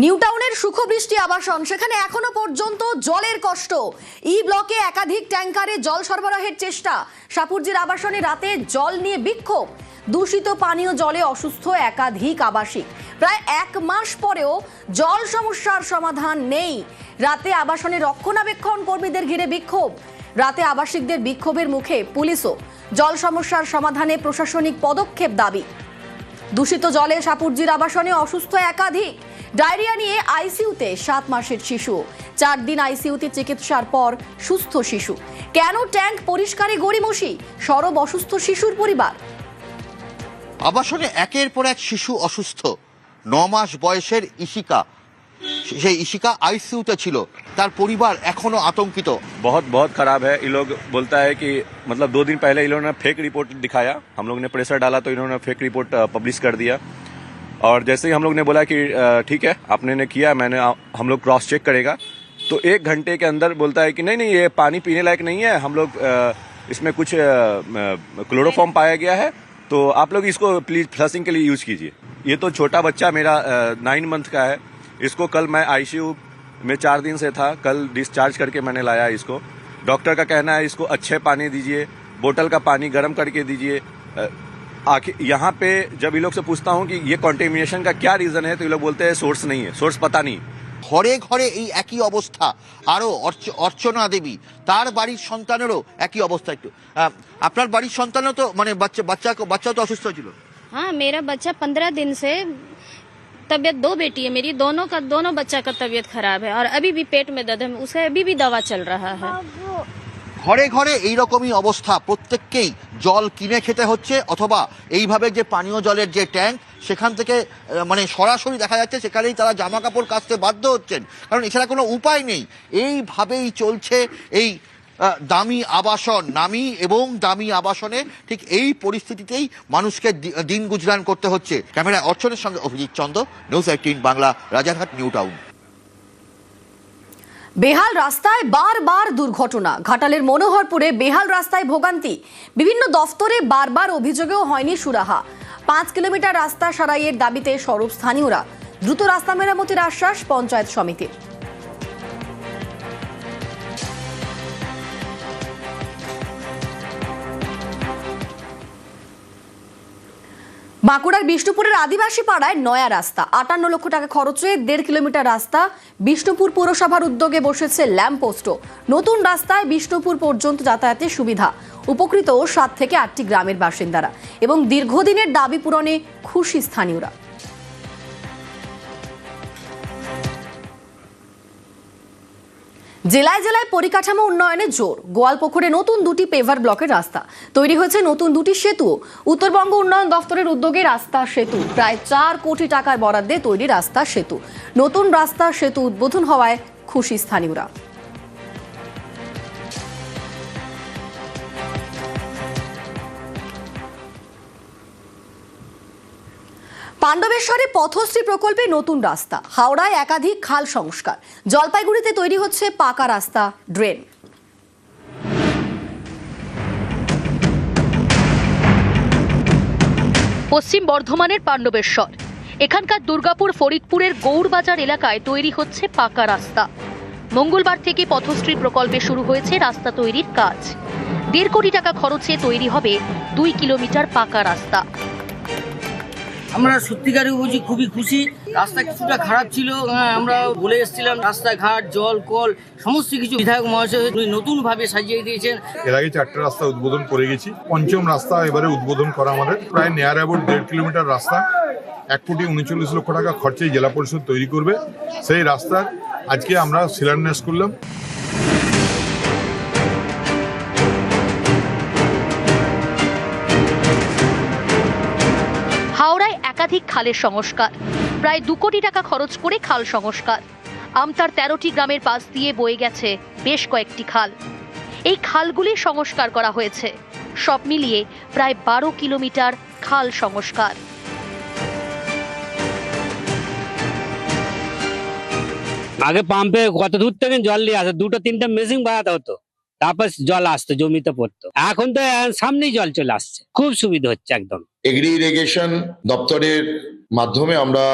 New টাউনের সুখবৃষ্টি আবাসন, সেখানে এখনো পর্যন্ত জলের কষ্ট। ই ব্লকে একাধিক ট্যাঙ্কারে জল সরবরাহের চেষ্টা। সাপুরজির আবাসনে রাতে জল নিয়ে বিক্ষোভ। দূষিত পানীয় জলে অসুস্থ একাধিক আবাসিক। প্রায় 1 মাস পরেও জল সমস্যার সমাধান নেই। রাতে আবাসনে রক্ষণাবেক্ষণ কর্মীদের ঘিরে বিক্ষোভ। রাতে আবাসিকদের বিক্ষোভের মুখে পুলিশও। জল সমস্যার সমাধানে প্রশাসনিক পদক্ষেপ দাবি। দূষিত জলে সাপুরজির আবাসনে অসুস্থ একাধিক। ডায়রিয়া নিয়ে আইসিইউতে 7 মাসের শিশু। 4 দিন আইসিইউতে চিকিৎসার পর সুস্থ শিশু। কেন ট্যাঙ্ক পরিষ্কারে গড়িমসি? সরব অসুস্থ শিশুর পরিবার। আবাসনে একের পর এক শিশু অসুস্থ। 9 মাস বয়সের ইশিকা, সেই ইশিকা আইসিইউতে ছিল। তার পরিবার এখনো আতঙ্কিত। बहुत बहुत खराब है। ये लोग बोलता है कि मतलब 2 दिन पहले इन लोगों ने फेक रिपोर्ट दिखाया, हम लोग ने प्रेशर डाला तो इन्होंने फेक रिपोर्ट पब्लिश कर दिया। और जैसे ही हम लोग ने बोला कि ठीक है आपने ने किया, मैंने हम लोग क्रॉस चेक करेगा, तो 1 घंटे के अंदर बोलता है कि नहीं नहीं ये पानी पीने लायक नहीं है, हम लोग इसमें कुछ क्लोरोफॉर्म पाया गया है, तो आप लोग इसको प्लीज फ्लशिंग के लिए यूज कीजिए। ये तो छोटा बच्चा मेरा 9 मंथ का है। इसको कल मैं आईसीयू में 4 दिन से था, कल डिस्चार्ज करके मैंने लाया इसको। डॉक्टर का कहना है इसको अच्छे पानी दीजिए, बोतल का पानी गर्म करके दीजिए। आखिर यहाँ पे जब ये लोग से पूछता हूँ कि ये कॉन्टेमिनेशन का क्या रीजन है, तो ये लोग बोलते हैं सोर्स नहीं है, सोर्स पता नहीं। ঘরে ঘরে এই একই অবস্থা। আরো অর্চনা দেবী, তার বাড়ির সন্তানেরও একই অবস্থা। একটু আপনার বাড়ির সন্তানও তো মানে বাচ্চাও তো অসুস্থ ছিল। हाँ, मेरा बच्चा 15 दिन से तबीयत, 2 बेटी है मेरी, दोनों बच्चा का तबीयत खराब है और अभी भी पेट में दर्द है, उसे अभी भी दवा चल रहा है। ঘরে ঘরে এইরকমই অবস্থা। প্রত্যেককেই জল কিনে খেতে হচ্ছে, অথবা এইভাবে যে পানীয় জলের যে ট্যাঙ্ক সেখান থেকে মানে সরাসরি দেখা যাচ্ছে সেখানেই তারা জামা কাপড় কাচতে বাধ্য হচ্ছেন, কারণ এছাড়া কোনো উপায় নেই। এইভাবেই চলছে এই দামি আবাসন, নামি এবং দামি আবাসনে। ঠিক এই পরিস্থিতিতেই মানুষকে দিন গুজরান করতে হচ্ছে। ক্যামেরায় অর্চনের সঙ্গে Abhijit Chanda, News 18 Bangla, Rajarhat, New Town. বেহাল রাস্তায় বারবার দুর্ঘটনা। ঘাটালের মনোহরপুরে বেহাল রাস্তায় ভোগান্তি। বিভিন্ন দফতরে বারবার অভিযোগেও হয়নি সুরাহা। 5 কিলোমিটার রাস্তা সারাইয়ের দাবিতে সরব স্থানীয়রা। দ্রুত রাস্তা মেরামতির আশ্বাস পঞ্চায়েত সমিতির। বাঁকুড়ার বিষ্ণুপুরের আদিবাসী পাড়ায় নয়া রাস্তা। 58 লক্ষ টাকা খরচে 1.5 কিলোমিটার রাস্তা। বিষ্ণুপুর পৌরসভার উদ্যোগে বসেছে ল্যাম্পপোস্টও। নতুন রাস্তায় বিষ্ণুপুর পর্যন্ত যাতায়াতের সুবিধা। উপকৃত 7 থেকে 8টি গ্রামের বাসিন্দারা এবং দীর্ঘদিনের দাবি পূরণে খুশি স্থানীয়রা। জেলায় জেলায় পরিকাঠামো উন্নয়নে জোর। গোয়ালপুকুরে নতুন 2টি পেভার ব্লকের রাস্তা তৈরি হয়েছে, নতুন 2টি সেতু। উত্তরবঙ্গ উন্নয়ন দফতরের উদ্যোগে রাস্তা সেতু। প্রায় 4 কোটি টাকার বরাদ্দে তৈরি রাস্তা সেতু। নতুন রাস্তা সেতু উদ্বোধন হওয়ায় খুশি স্থানীয়রা। পাণ্ডবেশ্বরে পথশ্রী প্রকল্পে নতুন রাস্তা। হাওড়ায় একাধিক খাল সংস্কার। জলপাইগুড়িতে তৈরি হচ্ছে পাকা রাস্তা, ড্রেন। পশ্চিম বর্ধমানের পাণ্ডবেশ্বর, এখানকার দুর্গাপুর ফরিদপুরের গৌড়বাজার এলাকায় তৈরি হচ্ছে পাকা রাস্তা। মঙ্গলবার থেকে পথশ্রী প্রকল্পে শুরু হয়েছে রাস্তা তৈরির কাজ। 1.5 কোটি টাকা খরচে তৈরি হবে 2 কিলোমিটার পাকা রাস্তা। আমরা সত্যিকারই বুঝি খুবই খুশি। রাস্তা কিছুটা খারাপ ছিল, আমরা বলে এসেছিলাম রাস্তাঘাট, জল, কল সমস্ত কিছু বিধায়ক মহাশয় নতুন ভাবে সাজিয়ে দিয়েছেন। এর আগে 4টে রাস্তা উদ্বোধন করে গেছি, 5ম রাস্তা এবারে উদ্বোধন করা আমাদের। প্রায় নিয়ার অ্যাবাউট 1.5 কিলোমিটার রাস্তা 1,39 লক্ষ টাকা খরচে জেলা পরিষদ তৈরি করবে। সেই রাস্তার আজকে আমরা শিলান্যাস করলাম। হাওড়ায় একাধিক খালের সংস্কার। প্রায় 2 কোটি টাকা খরচ করে খাল সংস্কার। আমতার 13টি গ্রামের পাশ দিয়ে বয়ে গেছে বেশ কয়েকটি খাল। এই খালগুলি সংস্কার করা হয়েছে। সব মিলিয়ে প্রায় 12 কিলোমিটার খাল সংস্কার। আগে পাম্পে কত দূর থেকে জল নিয়ে আসে, 2-3টা মেশিন বাড়াতে হতো, তারপর জল আসতো, জমিতে পড়তো। এখন তো সামনেই জল চলে আসছে, খুব সুবিধা হচ্ছে একদম। এগ্রি ইরিগেশন দপ্তরের মাধ্যমে আমরা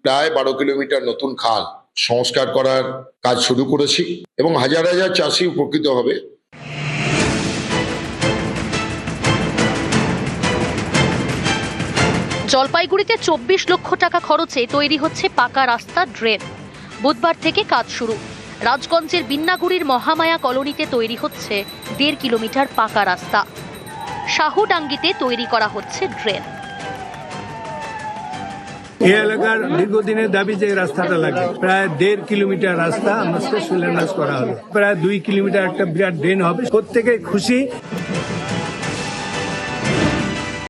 প্রায় 12 কিলোমিটার নতুন খাল সংস্কার করার কাজ শুরু করেছি এবং হাজার হাজার চাষি উপকৃত হবে। জলপাইগুড়িতে 24 লক্ষ টাকা খরচে তৈরি হচ্ছে পাকা রাস্তা ড্রেন। বুধবার থেকে কাজ শুরু। রাজগঞ্জের বিন্নাগুড়ির মহামায়া কলোনিতে তৈরি হচ্ছে 1.5 কিলোমিটার পাকা রাস্তা। শাহুডাঙ্গিতে তৈরি করা হচ্ছে ড্রেন। এই এলাকার দীর্ঘদিনের দাবি যে রাস্তাটা লাগে, প্রায় 1.5 কিলোমিটার রাস্তা আমাদের শিলান্যাস করা হলো। প্রায় 2 কিলোমিটার একটা বিরাট ড্রেন হবে, প্রত্যেকে খুশি।